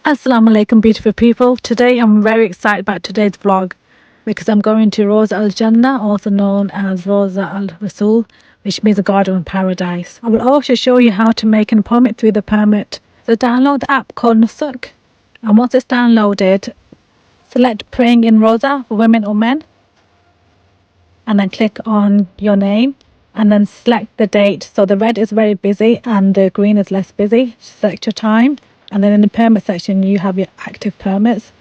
Assalamu alaikum beautiful people. Today I'm very excited about today's vlog because I'm going to Rawdah al Jannah, also known as Roza al Rasool, which means the garden of paradise. I will also show you how to make an appointment through the permit. So download the app called Nusuk, and once it's downloaded, select praying in Roza for women or men, and then click on your name and then select the date. So the red is very busy and the green is less busy. Select your time. And then in the permit section, you have your active permits.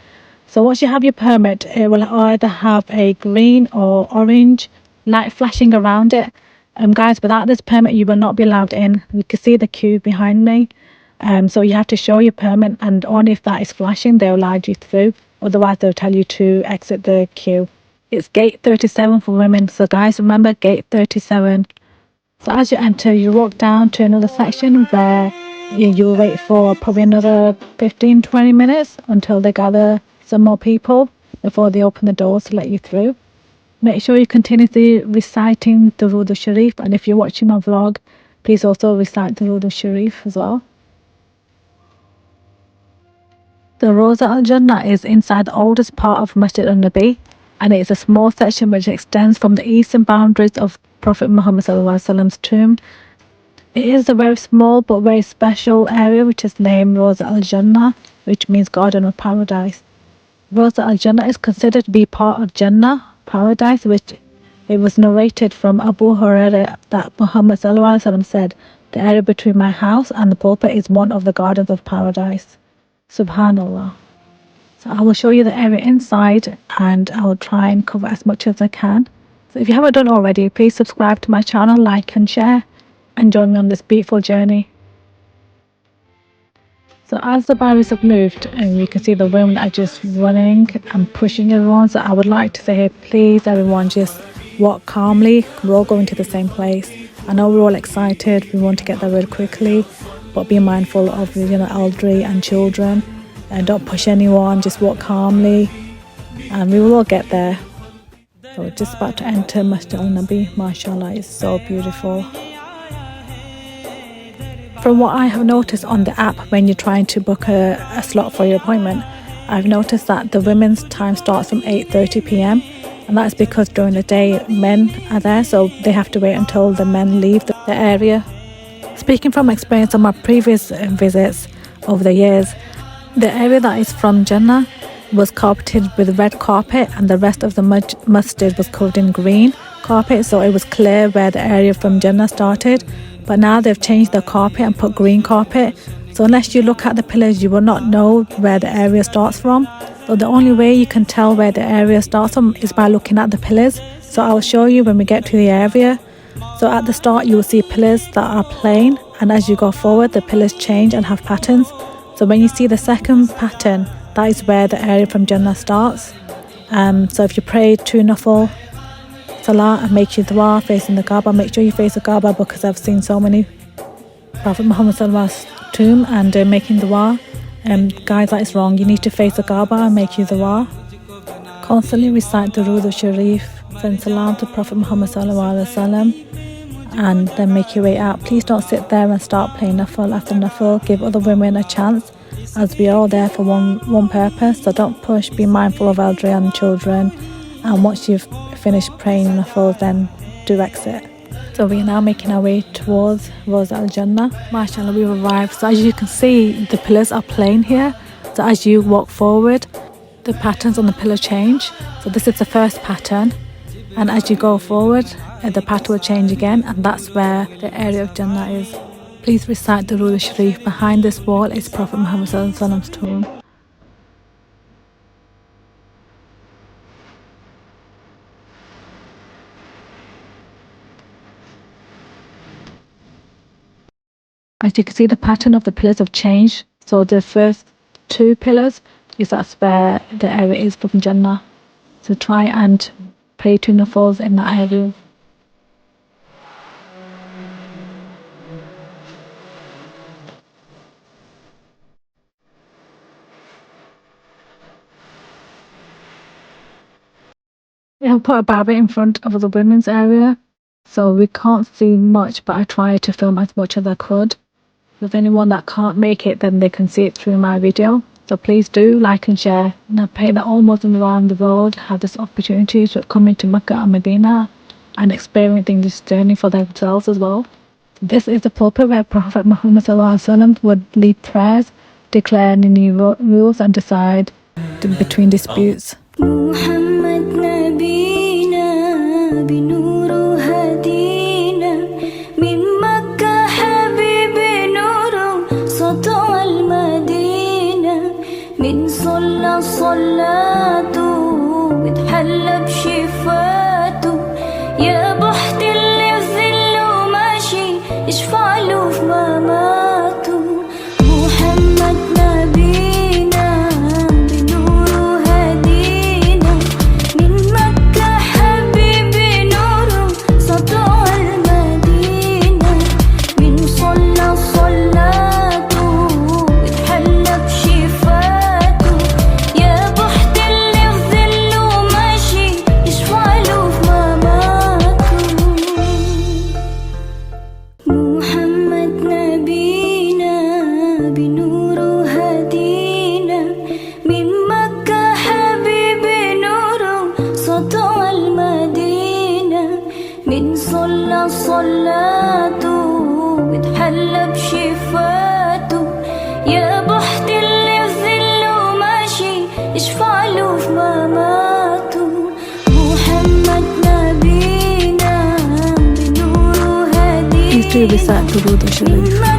So once you have your permit, it will either have a green or orange light flashing around it. Guys, without this permit, you will not be allowed in. You can see the queue behind me. So you have to show your permit, and only if that is flashing, they'll allow you through. Otherwise, they'll tell you to exit the queue. It's gate 37 for women. So guys, remember gate 37. So as you enter, you walk down to another section where you'll wait for probably another 15-20 minutes until they gather some more people before they open the doors to let you through. Make sure you continuously reciting the Rawdah al Sharif, and if you're watching my vlog, please also recite the Rawdah al Sharif as well. The Rawdah al Jannah is inside the oldest part of Masjid Nabawi, and it is a small section which extends from the eastern boundaries of Prophet Muhammad's tomb. It is a very small but very special area which is named Rawdah al Jannah, which means garden of paradise. Rawdah al Jannah is considered to be part of Jannah, paradise, which it was narrated from Abu Hurairah that Muhammad said, "The area between my house and the pulpit is one of the gardens of paradise." Subhanallah. So I will show you the area inside, and I will try and cover as much as I can. So if you haven't done already, please subscribe to my channel, like and share, and join me on this beautiful journey. So as the barriers have moved, and you can see the women are just running and pushing everyone. So I would like to say here, please everyone, just walk calmly. We're all going to the same place. I know we're all excited, we want to get there really quickly, but be mindful of elderly and children, and don't push anyone. Just walk calmly and we will all get there. So we're just about to enter Masjid al-Nabi. Mashallah, it's so beautiful. From what I have noticed on the app, when you're trying to book a slot for your appointment, I've noticed that the women's time starts from 8:30 p.m. and that's because during the day men are there, so they have to wait until the men leave the area. Speaking from experience on my previous visits over the years, the area that is from Jannah was carpeted with red carpet, and the rest of the masjid was covered in green carpet, so it was clear where the area from Jannah started. But now they've changed the carpet and put green carpet, so unless you look at the pillars, you will not know where the area starts from. So the only way you can tell where the area starts from is by looking at the pillars. So I'll show you when we get to the area. So at the start you will see pillars that are plain, and as you go forward the pillars change and have patterns. So when you see the second pattern, that is where the area from Jannah starts. So if you pray 2 nafil salah and make your dua facing the Kaaba, make sure you face the Kaaba, because I've seen so many Prophet Muhammad's tomb and making dua. Guys, that is wrong. You need to face the Kaaba and make your dua. Constantly recite the Rawdah al Sharif, send salam to Prophet Muhammad and then make your way out. Please don't sit there and start playing nafil after nafil. Give other women a chance, as we are all there for one purpose. So don't push, be mindful of elderly and children, and once you've finished praying nafil, then do exit. So we are now making our way towards Rawdah al Jannah. Mashallah, we've arrived. So as you can see, the pillars are plain here. So as you walk forward, the patterns on the pillar change. So this is the first pattern, and as you go forward, the pattern will change again, and that's where the area of Jannah is. Please recite the Rawdah al Sharif. Behind this wall is Prophet Muhammad's tomb. As you can see, the pattern of the pillars have changed. So the first 2 pillars is that's where the area is from Jannah. So try and pray 2 nafils in that area. We have put a barrier in front of the women's area, so we can't see much, but I tried to film as much as I could. If anyone that can't make it, then they can see it through my video. So please do like and share. And I pray that all Muslims around the world have this opportunity to come into Mecca and Medina and experiencing this journey for themselves as well. This is the pulpit where Prophet Muhammad ﷺ would lead prayers, declare any new rules and decide between disputes. Please do recite Durood al-Sharif.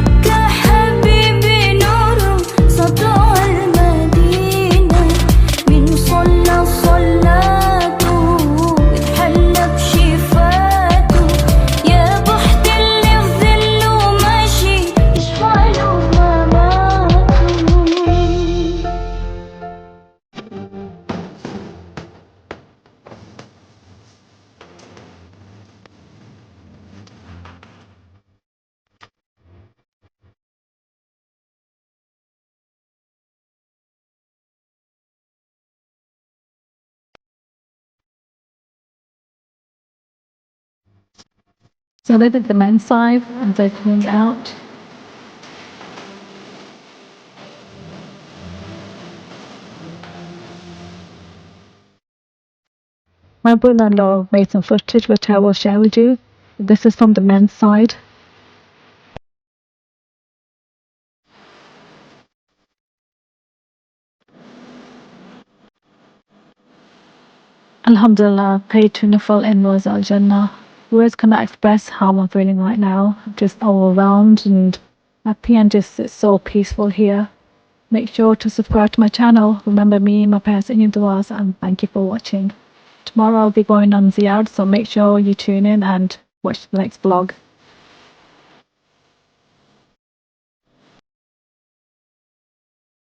So they did the men's side and they cleaned out. My brother-in-law made some footage which I will share with you. This is from the men's side. Alhamdulillah, paid to Nafal in Rawdah al Jannah. Words cannot express how I'm feeling right now. I'm just overwhelmed and happy and just it's so peaceful here. Make sure to subscribe to my channel. Remember me, my parents in your du'as, and thank you for watching. Tomorrow I'll be going on Ziyad, so make sure you tune in and watch the next vlog.